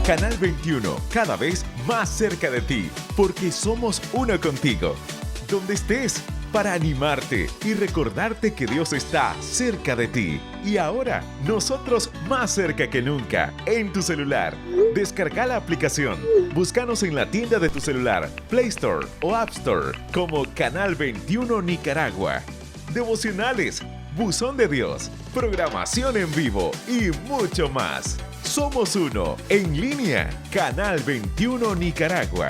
Canal 21, cada vez más cerca de ti, porque somos uno contigo. Donde estés, para animarte y recordarte que Dios está cerca de ti. Y ahora, nosotros más cerca que nunca, en tu celular. Descarga la aplicación. Búscanos en la tienda de tu celular, Play Store o App Store, como Canal 21 Nicaragua. Devocionales, Buzón de Dios, programación en vivo y mucho más. Somos uno, en línea, Canal 21 Nicaragua.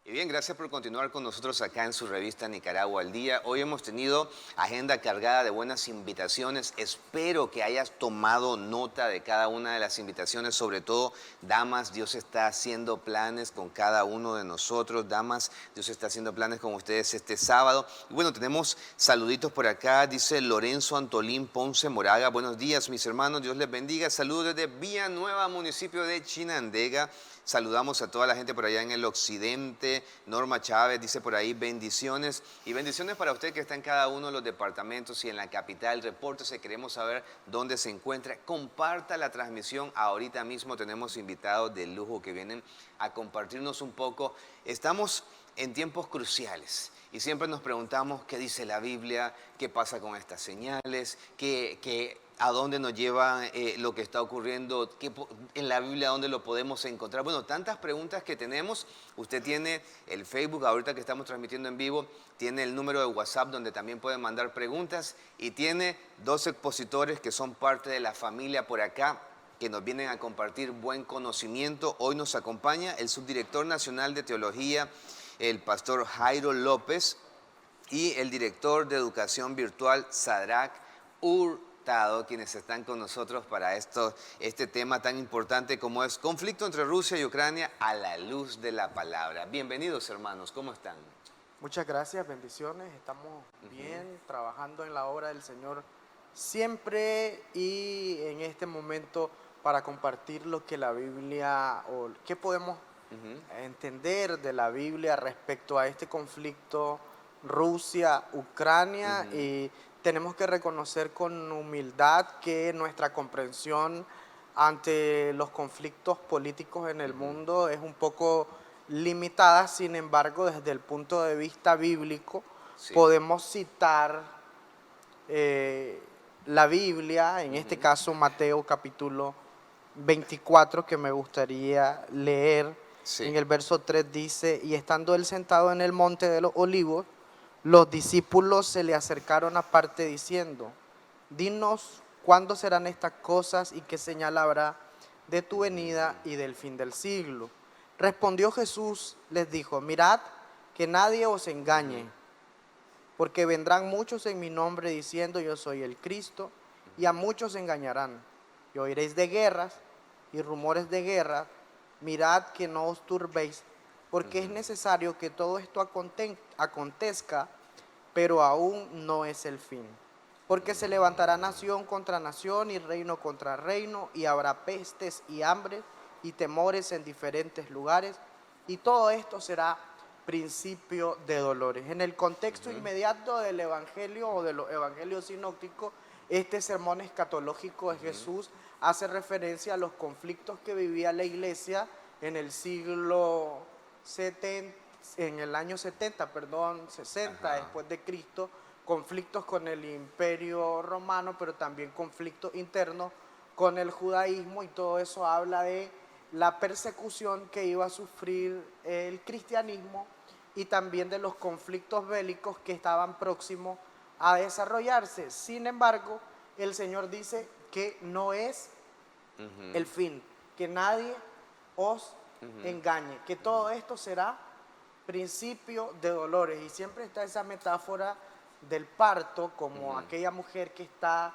Y bien, gracias por continuar con nosotros acá en su revista Nicaragua al Día. Hoy hemos tenido agenda cargada de buenas invitaciones. Espero que hayas tomado nota de cada una de las invitaciones, sobre todo, damas, Dios está haciendo planes con cada uno de nosotros. Damas, Dios está haciendo planes con ustedes este sábado. Y bueno, tenemos saluditos por acá, dice Lorenzo Antolín Ponce Moraga. Buenos días, mis hermanos, Dios les bendiga. Saludos desde Villanueva, municipio de Chinandega. Saludamos a toda la gente por allá en el occidente. Norma Chávez dice por ahí bendiciones. Y bendiciones para usted que está en cada uno de los departamentos y en la capital. Repórtese, queremos saber dónde se encuentra. Comparta la transmisión. Ahorita mismo tenemos invitados de lujo que vienen a compartirnos un poco. Estamos en tiempos cruciales y siempre nos preguntamos qué dice la Biblia, qué pasa con estas señales, a dónde nos lleva lo que está ocurriendo, en la Biblia dónde lo podemos encontrar. Bueno, tantas preguntas que tenemos. Usted tiene el Facebook, ahorita que estamos transmitiendo en vivo, tiene el número de WhatsApp donde también pueden mandar preguntas y tiene dos expositores que son parte de la familia por acá, que nos vienen a compartir buen conocimiento. Hoy nos acompaña el subdirector nacional de teología, el pastor Jairo López, y el director de educación virtual, Sadrach Hurtado, quienes están con nosotros para este tema tan importante como es conflicto entre Rusia y Ucrania a la luz de la palabra. Bienvenidos, hermanos, ¿cómo están? Muchas gracias, bendiciones. Estamos bien, trabajando en la obra del Señor siempre y en este momento para compartir lo que la Biblia o qué podemos entender de la Biblia respecto a este conflicto Rusia-Ucrania y tenemos que reconocer con humildad que nuestra comprensión ante los conflictos políticos en el mundo es un poco limitada. Sin embargo, desde el punto de vista bíblico, Sí. podemos citar la Biblia, en este caso Mateo capítulo 24, que me gustaría leer. Sí. En el verso 3 dice, y estando él sentado en el monte de los olivos, los discípulos se le acercaron aparte diciendo, dinos cuándo serán estas cosas y qué señal habrá de tu venida y del fin del siglo. Respondió Jesús, les dijo, mirad que nadie os engañe, porque vendrán muchos en mi nombre diciendo yo soy el Cristo, y a muchos engañarán. Y oiréis de guerras y rumores de guerra. Mirad que no os turbéis, porque es necesario que todo esto acontezca, pero aún no es el fin. Porque se levantará nación contra nación y reino contra reino, y habrá pestes y hambres y temores en diferentes lugares, y todo esto será principio de dolores. En el contexto inmediato del Evangelio o de los Evangelios sinópticos, este sermón escatológico de Jesús hace referencia a los conflictos que vivía la iglesia en el siglo 70, en el año 70, 60 después de Cristo, conflictos con el imperio romano, pero también conflictos internos con el judaísmo, y todo eso habla de la persecución que iba a sufrir el cristianismo y también de los conflictos bélicos que estaban próximos a desarrollarse. Sin embargo, el Señor dice que no es el fin, que nadie os engañe, que todo esto será principio de dolores. Y siempre está esa metáfora del parto, como aquella mujer que está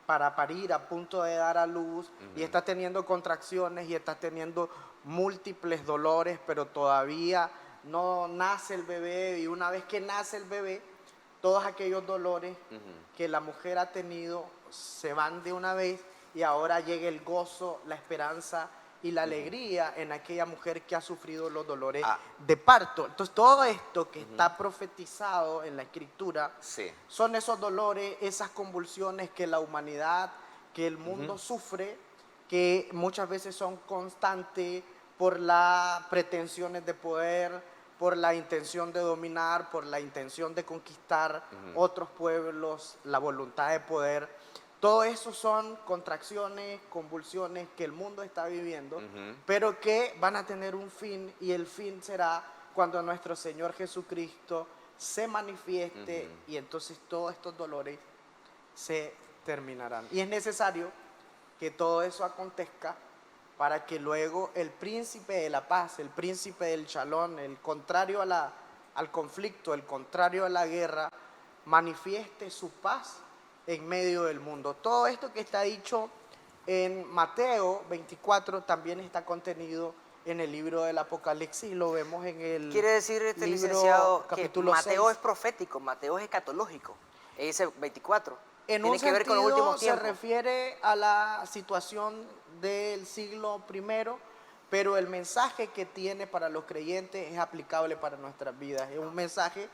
para parir, a punto de dar a luz, y está teniendo contracciones y está teniendo múltiples dolores, pero todavía no nace el bebé, y una vez que nace el bebé, todos aquellos dolores que la mujer ha tenido se van de una vez, y ahora llega el gozo, la esperanza y la alegría en aquella mujer que ha sufrido los dolores Ah. de parto. Entonces todo esto que está profetizado en la Escritura Sí. son esos dolores, esas convulsiones que la humanidad, que el mundo sufre, que muchas veces son constantes por las pretensiones de poder, por la intención de dominar, por la intención de conquistar otros pueblos, la voluntad de poder. Todo eso son contracciones, convulsiones que el mundo está viviendo, pero que van a tener un fin, y el fin será cuando nuestro Señor Jesucristo se manifieste, y entonces todos estos dolores se terminarán. Y es necesario que todo eso acontezca para que luego el príncipe de la paz, el príncipe del Shalom, el contrario al conflicto, el contrario a la guerra, manifieste su paz en medio del mundo. Todo esto que está dicho en Mateo 24 también está contenido en el libro del Apocalipsis, y lo vemos en el Quiere decir, libro, licenciado, que capítulo Mateo 6. es profético, Mateo es escatológico. Ese 24. En Tiene un que ver con los sentido últimos se tiempos. refiere a la situación del siglo I, pero el mensaje que tiene para los creyentes es aplicable para nuestras vidas. Es un mensaje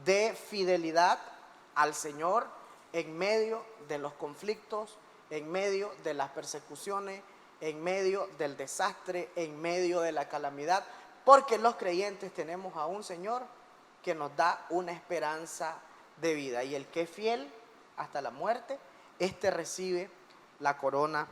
de fidelidad al Señor en medio de los conflictos, en medio de las persecuciones, en medio del desastre, en medio de la calamidad, porque los creyentes tenemos a un Señor que nos da una esperanza de vida, y el que es fiel hasta la muerte, este recibe la corona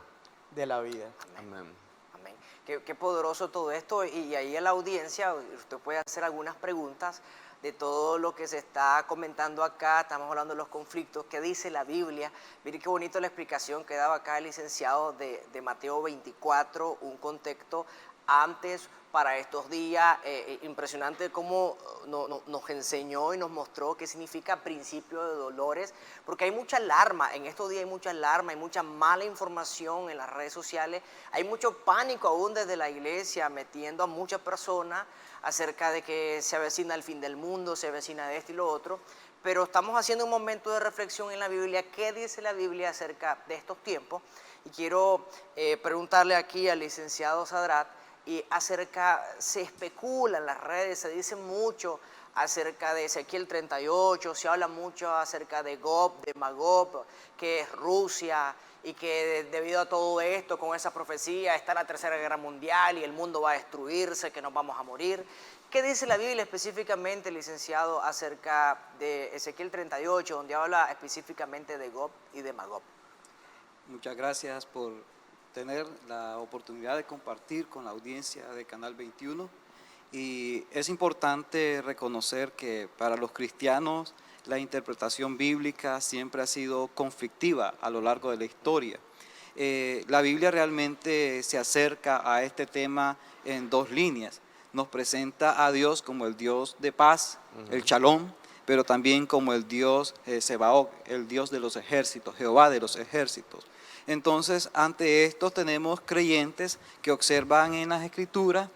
de la vida. Amén. Amén. Qué poderoso todo esto, y ahí en la audiencia usted puede hacer algunas preguntas de todo lo que se está comentando acá. Estamos hablando de los conflictos, qué dice la Biblia. Mire qué bonito la explicación que daba acá el licenciado de Mateo 24, un contexto antes para estos días. Impresionante cómo nos enseñó y nos mostró qué significa principio de dolores, porque hay mucha alarma, en estos días hay mucha alarma, hay mucha mala información en las redes sociales, hay mucho pánico aún desde la iglesia, metiendo a muchas personas acerca de que se avecina el fin del mundo, se avecina esto y lo otro. Pero estamos haciendo un momento de reflexión en la Biblia. ¿Qué dice la Biblia acerca de estos tiempos? Y quiero preguntarle aquí al licenciado Sadrat, y se especula en las redes, se dice mucho acerca de Ezequiel 38, se habla mucho acerca de Gog, de Magog, que es Rusia, y que debido a todo esto, con esa profecía, está la Tercera Guerra Mundial y el mundo va a destruirse, que nos vamos a morir. ¿Qué dice la Biblia específicamente, licenciado, acerca de Ezequiel 38, donde habla específicamente de Gog y de Magog? Muchas gracias por tener la oportunidad de compartir con la audiencia de Canal 21. Y es importante reconocer que para los cristianos la interpretación bíblica siempre ha sido conflictiva a lo largo de la historia. La Biblia realmente se acerca a este tema en dos líneas. Nos presenta a Dios como el Dios de paz, el Shalom, pero también como el Dios Sebaot, el Dios de los ejércitos, Jehová de los ejércitos. Entonces, ante esto tenemos creyentes que observan en las Escrituras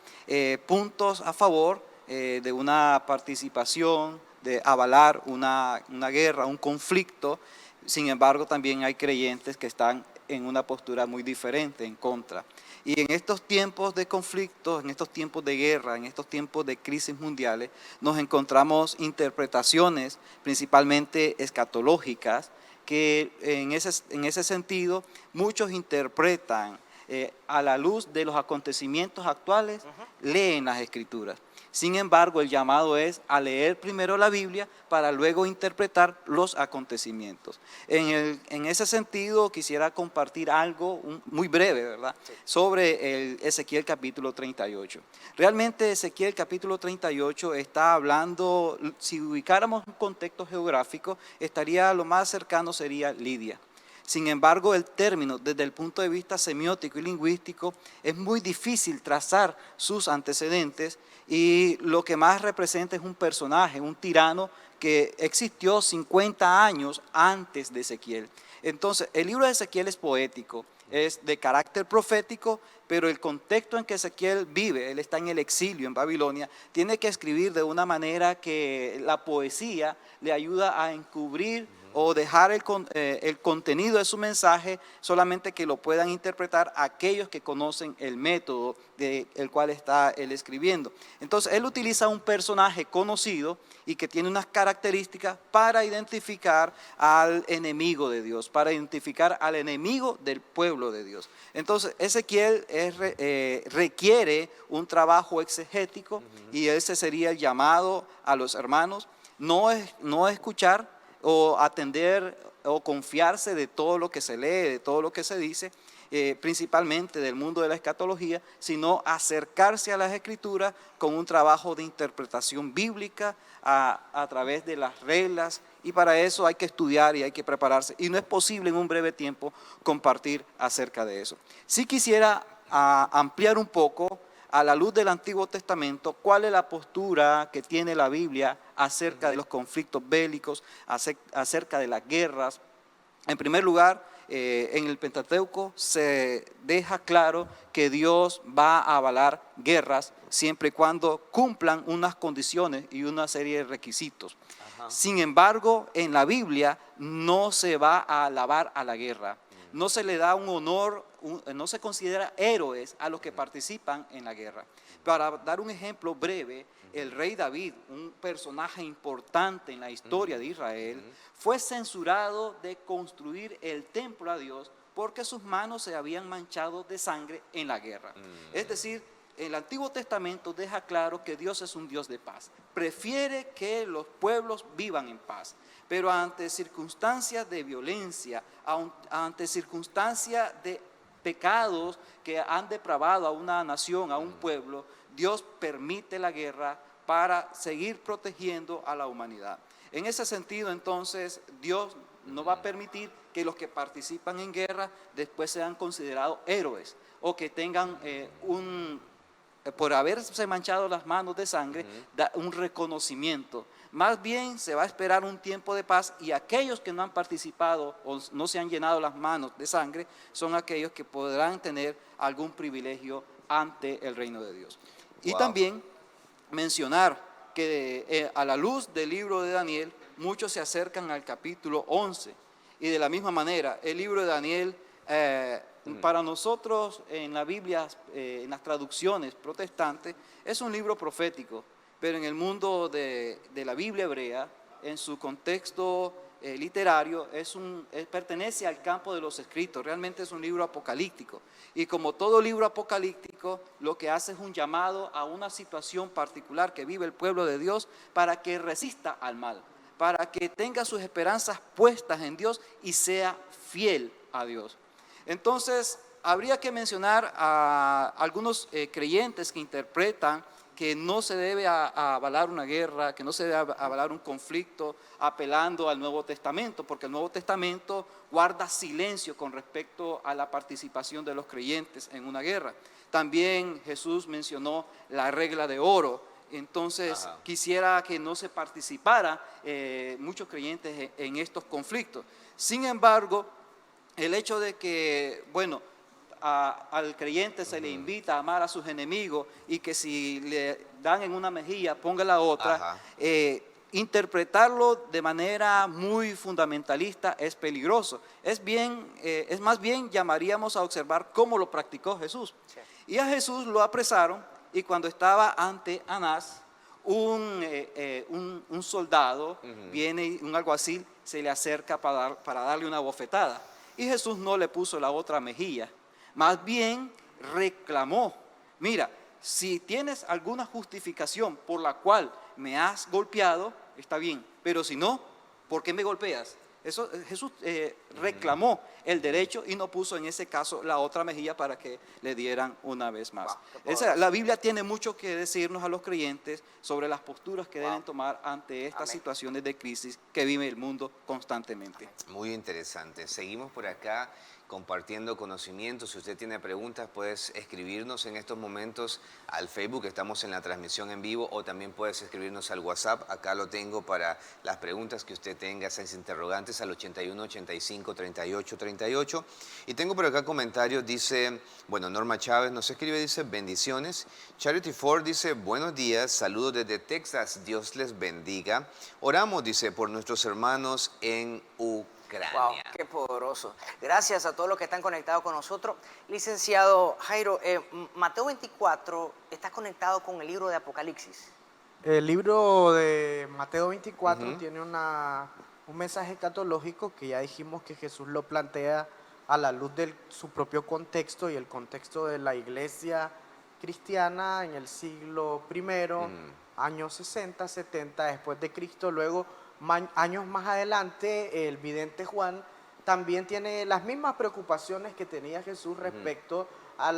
puntos a favor de una participación, de avalar una guerra, un conflicto. Sin embargo, también hay creyentes que están en una postura muy diferente, en contra. Y en estos tiempos de conflictos, en estos tiempos de guerra, en estos tiempos de crisis mundiales, nos encontramos interpretaciones principalmente escatológicas, que en ese sentido muchos interpretan a la luz de los acontecimientos actuales, leen las Escrituras. Sin embargo, el llamado es a leer primero la Biblia para luego interpretar los acontecimientos. En ese sentido, quisiera compartir algo muy breve, ¿verdad?, sobre el Ezequiel capítulo 38. Realmente Ezequiel capítulo 38 está hablando, si ubicáramos un contexto geográfico, lo más cercano sería Lidia. Sin embargo, el término, desde el punto de vista semiótico y lingüístico, es muy difícil trazar sus antecedentes, y lo que más representa es un personaje, un tirano que existió 50 años antes de Ezequiel. Entonces, el libro de Ezequiel es poético, es de carácter profético, pero el contexto en que Ezequiel vive, él está en el exilio en Babilonia, tiene que escribir de una manera que la poesía le ayuda a encubrir o dejar el contenido de su mensaje solamente que lo puedan interpretar aquellos que conocen el método del cual está él escribiendo. Entonces él utiliza un personaje conocido y que tiene unas características para identificar al enemigo de Dios, para identificar al enemigo del pueblo de Dios. Entonces Ezequiel requiere un trabajo exegético y ese sería el llamado a los hermanos, no escuchar o atender o confiarse de todo lo que se lee, de todo lo que se dice, principalmente del mundo de la escatología, sino acercarse a las Escrituras con un trabajo de interpretación bíblica a través de las reglas, y para eso hay que estudiar y hay que prepararse, y no es posible en un breve tiempo compartir acerca de eso. Sí quisiera ampliar un poco a la luz del Antiguo Testamento, cuál es la postura que tiene la Biblia acerca de los conflictos bélicos, acerca de las guerras. En primer lugar, en el Pentateuco se deja claro que Dios va a avalar guerras siempre y cuando cumplan unas condiciones y una serie de requisitos. Sin embargo, en la Biblia no se va a alabar a la guerra, no se le da un honor, no se considera héroes a los que participan en la guerra. Para dar un ejemplo breve, el rey David, un personaje importante en la historia de Israel, fue censurado de construir el templo a Dios porque sus manos se habían manchado de sangre en la guerra. Es decir, el Antiguo Testamento deja claro que Dios es un Dios de paz. Prefiere que los pueblos vivan en paz. Pero ante circunstancias de violencia, ante circunstancias de pecados que han depravado a una nación, a un pueblo, Dios permite la guerra para seguir protegiendo a la humanidad. En ese sentido, entonces, Dios no va a permitir que los que participan en guerra después sean considerados héroes o que tengan por haberse manchado las manos de sangre, un reconocimiento. Más bien se va a esperar un tiempo de paz, y aquellos que no han participado o no se han llenado las manos de sangre son aquellos que podrán tener algún privilegio ante el reino de Dios. Y también mencionar que a la luz del libro de Daniel, muchos se acercan al capítulo 11, y de la misma manera el libro de Daniel para nosotros en la Biblia, en las traducciones protestantes, es un libro profético, pero en el mundo de la Biblia hebrea, en su contexto literario, pertenece al campo de los escritos, realmente es un libro apocalíptico. Y como todo libro apocalíptico, lo que hace es un llamado a una situación particular que vive el pueblo de Dios para que resista al mal, para que tenga sus esperanzas puestas en Dios y sea fiel a Dios. Entonces, habría que mencionar a algunos creyentes que interpretan que no se debe avalar una guerra, que no se debe avalar un conflicto apelando al Nuevo Testamento, porque el Nuevo Testamento guarda silencio con respecto a la participación de los creyentes en una guerra. También Jesús mencionó la regla de oro. Entonces quisiera que no se participara muchos creyentes en estos conflictos. Sin embargo, el hecho de que, al creyente se le invita a amar a sus enemigos y que si le dan en una mejilla, ponga la otra, interpretarlo de manera muy fundamentalista es peligroso. Es más bien llamaríamos a observar cómo lo practicó Jesús. Sí. Y a Jesús lo apresaron, y cuando estaba ante Anás, un soldado viene, un alguacil, se le acerca para darle una bofetada. Y Jesús no le puso la otra mejilla, más bien reclamó: mira, si tienes alguna justificación por la cual me has golpeado, está bien, pero si no, ¿por qué me golpeas? Eso, Jesús reclamó el derecho y no puso en ese caso la otra mejilla para que le dieran una vez más. La Biblia tiene mucho que decirnos a los creyentes sobre las posturas que deben tomar ante estas situaciones de crisis que vive el mundo constantemente. Muy interesante. Seguimos por acá compartiendo conocimientos. Si usted tiene preguntas, puedes escribirnos en estos momentos al Facebook, estamos en la transmisión en vivo, o también puedes escribirnos al WhatsApp. Acá lo tengo para las preguntas que usted tenga, esas interrogantes, al 81 85 38 38. Y tengo por acá comentarios, dice, bueno, Norma Chávez nos escribe, dice, bendiciones. Charity Ford dice, buenos días, saludos desde Texas, Dios les bendiga. Oramos, dice, por nuestros hermanos en Ucrania. Wow, qué poderoso. Gracias a todos los que están conectados con nosotros. Licenciado Jairo, Mateo 24 está conectado con el libro de Apocalipsis. El libro de Mateo 24 tiene un mensaje escatológico que ya dijimos que Jesús lo plantea a la luz de su propio contexto y el contexto de la iglesia cristiana en el siglo I, años 60, 70 después de Cristo. Luego, años más adelante, el vidente Juan también tiene las mismas preocupaciones que tenía Jesús respecto a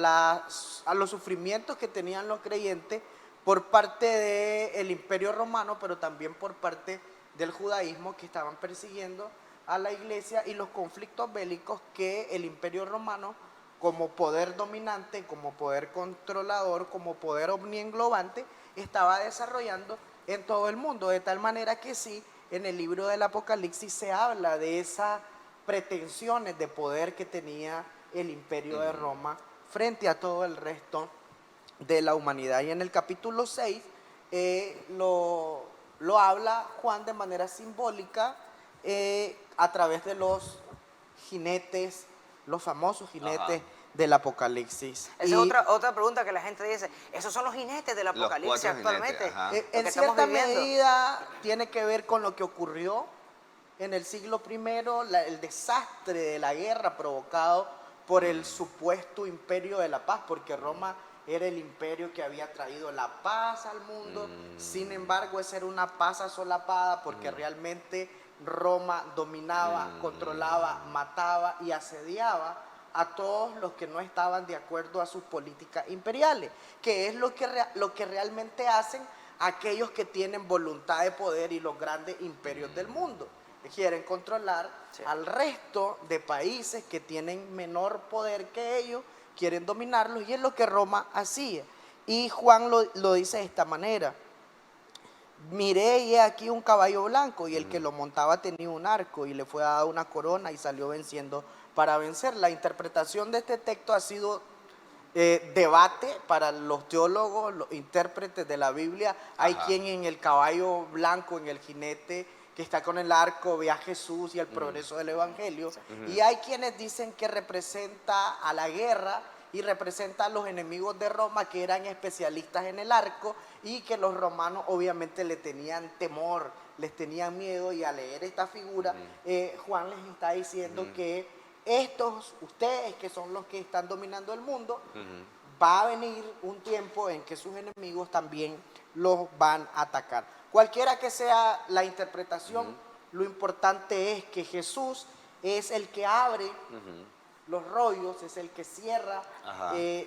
los sufrimientos que tenían los creyentes por parte del Imperio Romano, pero también por parte del judaísmo, que estaban persiguiendo a la iglesia, y los conflictos bélicos que el Imperio Romano, como poder dominante, como poder controlador, como poder omnienglobante, estaba desarrollando en todo el mundo, de tal manera que sí, en el libro del Apocalipsis se habla de esas pretensiones de poder que tenía el Imperio de Roma frente a todo el resto de la humanidad. Y en el capítulo 6 lo habla Juan de manera simbólica a través de los jinetes, los famosos jinetes del Apocalipsis. Esa es otra pregunta que la gente dice, ¿esos son los jinetes del Apocalipsis actualmente? En cierta medida tiene que ver con lo que ocurrió en el siglo I, el desastre de la guerra provocado por el supuesto imperio de la paz, porque Roma era el imperio que había traído la paz al mundo. Sin embargo, esa era una paz asolapada, porque realmente Roma dominaba, controlaba, mataba y asediaba a todos los que no estaban de acuerdo a sus políticas imperiales, que es lo que realmente hacen aquellos que tienen voluntad de poder y los grandes imperios del mundo. Quieren controlar al resto de países que tienen menor poder que ellos, quieren dominarlos, y es lo que Roma hacía. Y Juan lo dice de esta manera: miré y he aquí un caballo blanco, y el que lo montaba tenía un arco, y le fue dada una corona, y salió venciendo para vencer. La interpretación de este texto ha sido debate para los teólogos, los intérpretes de la Biblia. Hay quien en el caballo blanco, en el jinete que está con el arco, ve a Jesús y el progreso del Evangelio. Y hay quienes dicen que representa a la guerra y representa a los enemigos de Roma, que eran especialistas en el arco, y que los romanos obviamente le tenían temor, les tenían miedo. Y al leer esta figura, Juan les está diciendo que ustedes que son los que están dominando el mundo, va a venir un tiempo en que sus enemigos también los van a atacar. Cualquiera que sea la interpretación, lo importante es que Jesús es el que abre los rollos, es el que cierra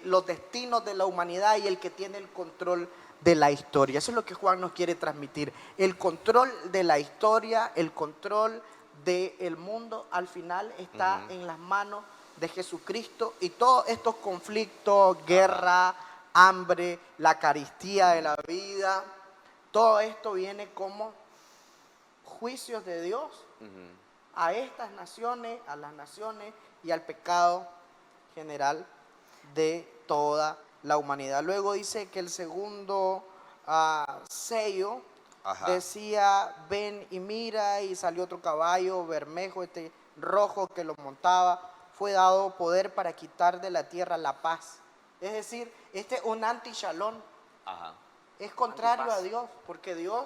los destinos de la humanidad, y el que tiene el control de la historia. Eso es lo que Juan nos quiere transmitir: el control de la historia, el control del mundo, al final está en las manos de Jesucristo. Y todos estos conflictos, guerra, hambre, la carestía de la vida, todo esto viene como juicios de Dios a estas naciones, a las naciones y al pecado general de toda la humanidad. Luego dice que el segundo sello decía: ven y mira, y salió otro caballo bermejo, rojo, que lo montaba. Fue dado poder para quitar de la tierra la paz. Es decir, un anti-shalom. Es contrario Antipaz a Dios, porque Dios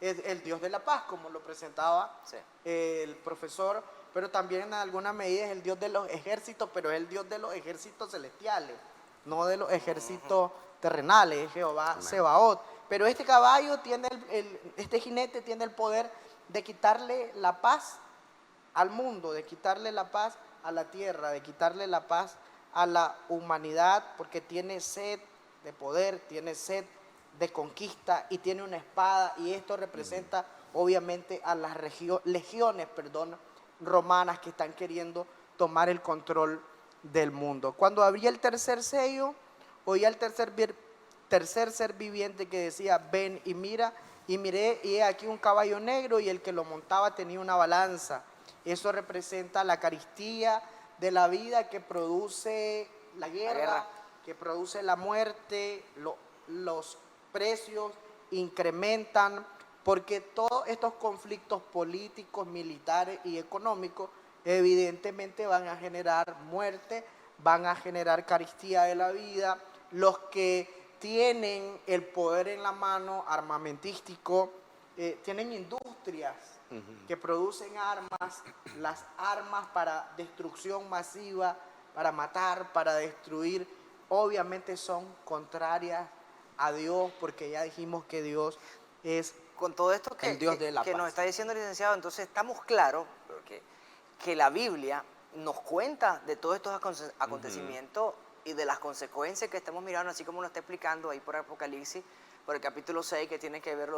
es el Dios de la paz, como lo presentaba el profesor, pero también en alguna medida es el Dios de los ejércitos, pero es el Dios de los ejércitos celestiales, no de los ejércitos terrenales, es Jehová Sebaot. Pero este caballo este jinete tiene el poder de quitarle la paz al mundo, de quitarle la paz a la tierra, de quitarle la paz a la humanidad, porque tiene sed de poder, tiene sed de conquista, y tiene una espada. Y esto representa obviamente a las legiones romanas que están queriendo tomar el control del mundo. Cuando abría el tercer sello, oía el tercer ser viviente que decía, ven y mira, y miré, y he aquí un caballo negro, y el que lo montaba tenía una balanza. Eso representa la carestía de la vida que produce la guerra, que produce la muerte, los precios incrementan, porque todos estos conflictos políticos, militares y económicos evidentemente van a generar muerte, van a generar carestía de la vida. Los que tienen el poder en la mano armamentístico, tienen industrias que producen armas, las armas para destrucción masiva, para matar, para destruir, obviamente son contrarias a Dios, porque ya dijimos que Dios es Con todo esto el Dios de la que paz. nos está diciendo el licenciado, entonces estamos claros que la Biblia nos cuenta de todos estos acontecimientos y de las consecuencias que estamos mirando, así como lo está explicando ahí por Apocalipsis, por el capítulo 6, que tiene que ver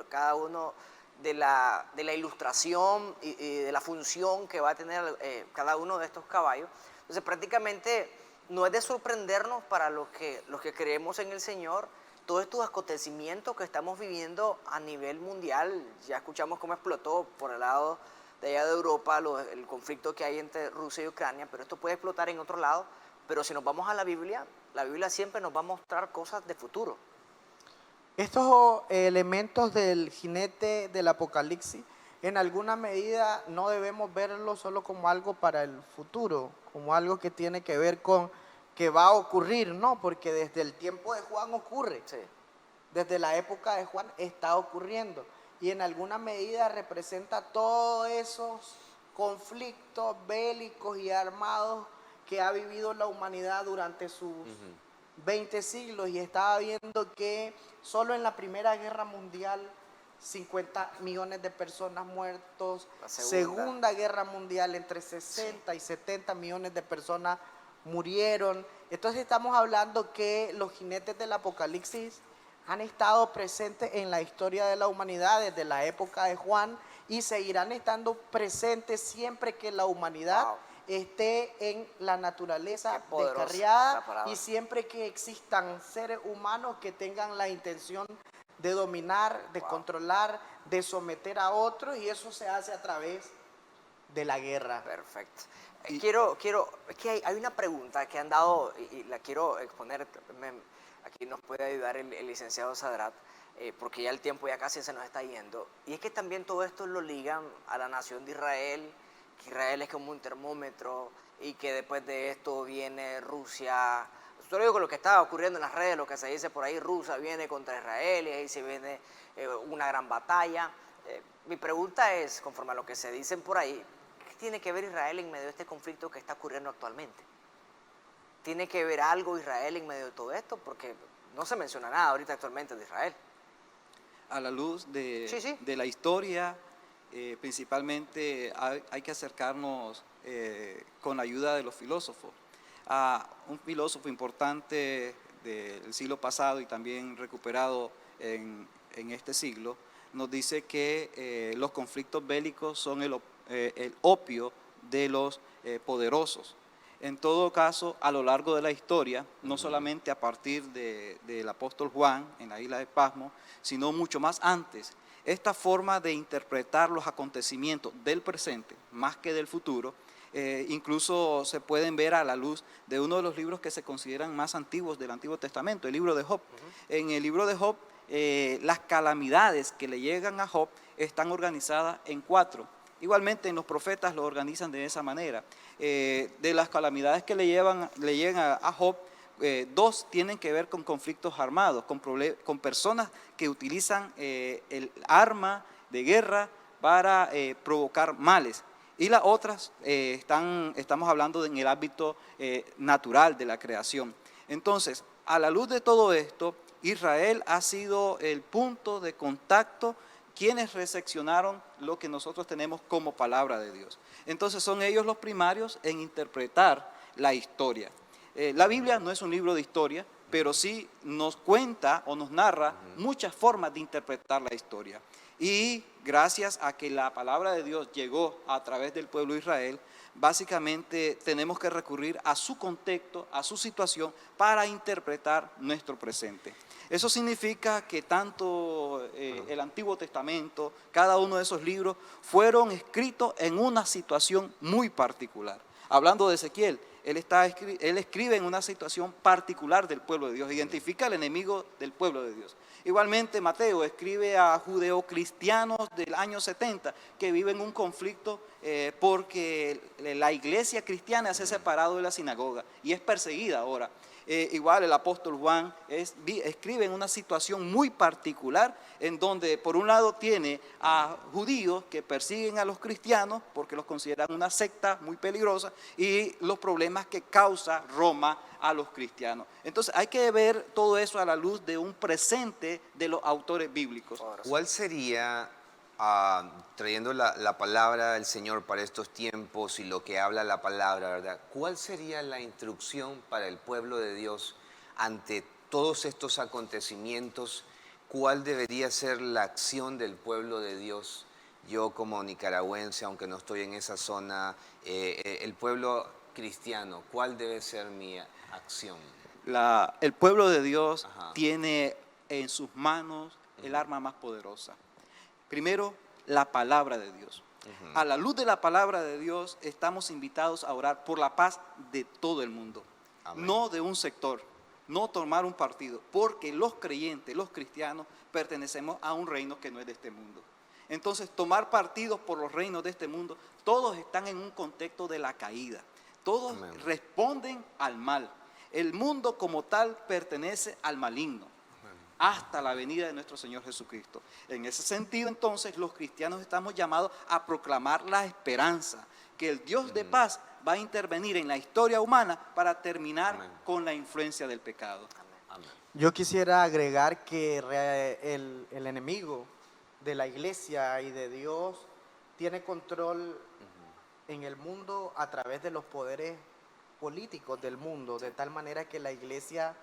cada uno de la ilustración y de la función que va a tener cada uno de estos caballos. Entonces prácticamente no es de sorprendernos para los que creemos en el Señor, todos estos acontecimientos que estamos viviendo a nivel mundial. Ya escuchamos cómo explotó por el lado de allá de Europa el conflicto que hay entre Rusia y Ucrania, pero esto puede explotar en otro lado. Pero si nos vamos a la Biblia siempre nos va a mostrar cosas de futuro. Estos elementos del jinete del Apocalipsis, en alguna medida no debemos verlo solo como algo para el futuro, como algo que tiene que ver con que va a ocurrir, no, porque desde el tiempo de Juan ocurre. Sí. Desde la época de Juan está ocurriendo, y en alguna medida representa todos esos conflictos bélicos y armados que ha vivido la humanidad durante sus 20 siglos, y estaba viendo que solo en la Primera Guerra Mundial 50 millones de personas muertos, Segunda Guerra Mundial entre 60 y 70 millones de personas murieron. Entonces estamos hablando que los jinetes del Apocalipsis han estado presentes en la historia de la humanidad desde la época de Juan, y seguirán estando presentes siempre que la humanidad esté en la naturaleza descarriada, y siempre que existan seres humanos que tengan la intención de dominar, de controlar, de someter a otros, y eso se hace a través de la guerra. Perfecto. Quiero, es que hay una pregunta que han dado y la quiero exponer. Aquí nos puede ayudar el licenciado Sadrat, porque ya el tiempo ya casi se nos está yendo. Y es que también todo esto lo ligan a la nación de Israel, que Israel es como un termómetro, y que después de esto viene Rusia. Yo lo digo con lo que está ocurriendo en las redes, lo que se dice por ahí, Rusia viene contra Israel y ahí se viene una gran batalla. Mi pregunta es, conforme a lo que se dicen por ahí, ¿qué tiene que ver Israel en medio de este conflicto que está ocurriendo actualmente? ¿Tiene que ver algo Israel en medio de todo esto? Porque no se menciona nada ahorita actualmente de Israel. A la luz de, Sí. de la historia, principalmente hay que acercarnos con la ayuda de los filósofos. A un filósofo importante del siglo pasado y también recuperado en este siglo, nos dice que los conflictos bélicos son el opio de los poderosos. En todo caso, a lo largo de la historia, no solamente a partir del apóstol Juan en la isla de Pasmo, sino mucho más antes, esta forma de interpretar los acontecimientos del presente más que del futuro, incluso se pueden ver a la luz de uno de los libros que se consideran más antiguos del Antiguo Testamento, el libro de Job. En el libro de Job, las calamidades que le llegan a Job están organizadas en 4. Igualmente en los profetas lo organizan de esa manera. De las calamidades que le llegan a Job, 2 tienen que ver con conflictos armados, con personas que utilizan el arma de guerra para provocar males. Y las otras estamos hablando en el ámbito natural de la creación. Entonces, a la luz de todo esto, Israel ha sido el punto de contacto quienes recepcionaron lo que nosotros tenemos como palabra de Dios. Entonces son ellos los primarios en interpretar la historia. La Biblia no es un libro de historia, pero sí nos cuenta o nos narra muchas formas de interpretar la historia. Y gracias a que la palabra de Dios llegó a través del pueblo de Israel, básicamente tenemos que recurrir a su contexto, a su situación, para interpretar nuestro presente. Eso significa que tanto el Antiguo Testamento, cada uno de esos libros, fueron escritos en una situación muy particular. Hablando de Ezequiel, él escribe en una situación particular del pueblo de Dios, identifica al enemigo del pueblo de Dios. Igualmente Mateo escribe a judeocristianos del año 70 que viven un conflicto porque la iglesia cristiana se ha separado de la sinagoga y es perseguida ahora. Igual el apóstol Juan escribe en una situación muy particular en donde por un lado tiene a judíos que persiguen a los cristianos porque los consideran una secta muy peligrosa y los problemas que causa Roma a los cristianos. Entonces hay que ver todo eso a la luz de un presente de los autores bíblicos. ¿Cuál sería, trayendo la palabra del Señor para estos tiempos y lo que habla la palabra, ¿verdad? ¿Cuál sería la instrucción para el pueblo de Dios ante todos estos acontecimientos? ¿Cuál debería ser la acción del pueblo de Dios? Yo como nicaragüense, aunque no estoy en esa zona, el pueblo cristiano, ¿cuál debe ser mi acción? El pueblo de Dios Ajá. tiene en sus manos el arma más poderosa. Primero, la palabra de Dios. A la luz de la palabra de Dios estamos invitados a orar por la paz de todo el mundo. Amén. No de un sector, no tomar un partido, porque los creyentes, los cristianos, pertenecemos a un reino que no es de este mundo. Entonces, tomar partidos por los reinos de este mundo, todos están en un contexto de la caída. Todos Amén. Responden al mal. El mundo como tal pertenece al maligno, hasta la venida de nuestro Señor Jesucristo. En ese sentido, entonces, los cristianos estamos llamados a proclamar la esperanza, que el Dios de paz va a intervenir en la historia humana para terminar Amén. Con la influencia del pecado. Amén. Yo quisiera agregar que el enemigo de la iglesia y de Dios tiene control en el mundo a través de los poderes políticos del mundo, de tal manera que la iglesia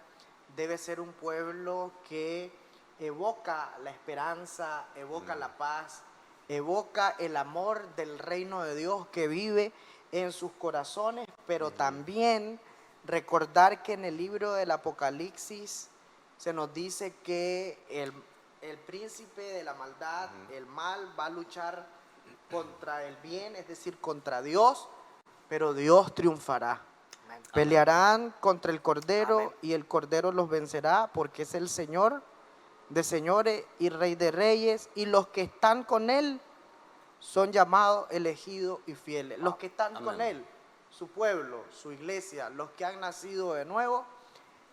debe ser un pueblo que evoca la esperanza, evoca la paz, evoca el amor del reino de Dios que vive en sus corazones, pero también recordar que en el libro del Apocalipsis se nos dice que el príncipe de la maldad, el mal, va a luchar contra el bien, es decir, contra Dios, pero Dios triunfará. Amén. Pelearán contra el Cordero Amén. Y el Cordero los vencerá porque es el Señor de señores y Rey de reyes, y los que están con Él son llamados, elegidos y fieles. Los que están Amén. Con Él, su pueblo, su iglesia, los que han nacido de nuevo,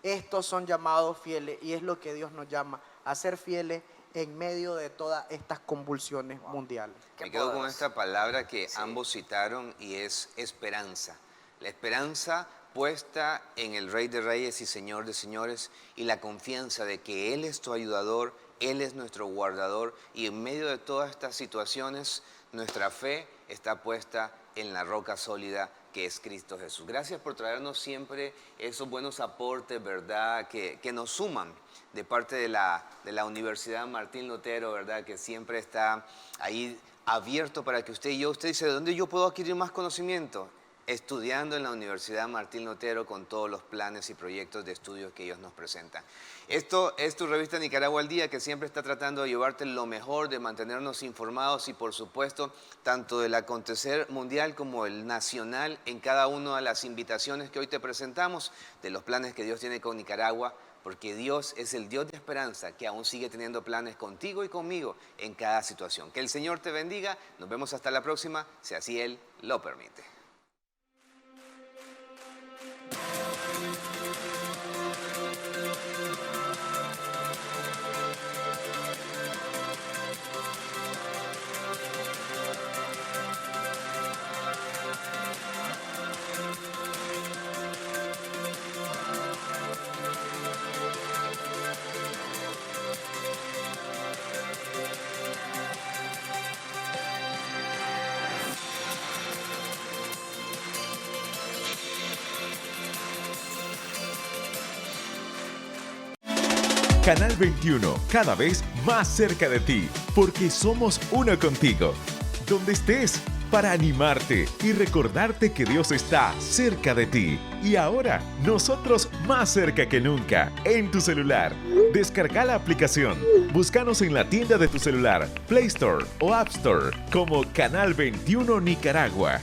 estos son llamados fieles, y es lo que Dios nos llama, a ser fieles en medio de todas estas convulsiones mundiales. Me quedo con esta palabra que ambos citaron y es esperanza. La esperanza puesta en el Rey de Reyes y Señor de Señores, y la confianza de que Él es tu ayudador, Él es nuestro guardador, y en medio de todas estas situaciones nuestra fe está puesta en la roca sólida que es Cristo Jesús. Gracias por traernos siempre esos buenos aportes, ¿verdad?, que nos suman de parte de la Universidad Martín Lutero, ¿verdad?, que siempre está ahí abierto para que usted dice, ¿de dónde yo puedo adquirir más conocimiento? Estudiando en la Universidad Martín Lutero con todos los planes y proyectos de estudios que ellos nos presentan. Esto es tu revista Nicaragua al Día, que siempre está tratando de llevarte lo mejor, de mantenernos informados y, por supuesto, tanto del acontecer mundial como el nacional en cada una de las invitaciones que hoy te presentamos, de los planes que Dios tiene con Nicaragua, porque Dios es el Dios de esperanza que aún sigue teniendo planes contigo y conmigo en cada situación. Que el Señor te bendiga. Nos vemos hasta la próxima, si así Él lo permite. Canal 21, cada vez más cerca de ti, porque somos uno contigo. Donde estés, para animarte y recordarte que Dios está cerca de ti. Y ahora, nosotros más cerca que nunca, en tu celular. Descarga la aplicación. Búscanos en la tienda de tu celular, Play Store o App Store, como Canal 21 Nicaragua.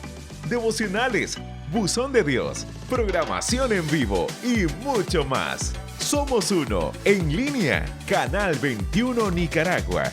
Devocionales, Buzón de Dios, programación en vivo y mucho más. Somos uno, en línea, Canal 21 Nicaragua.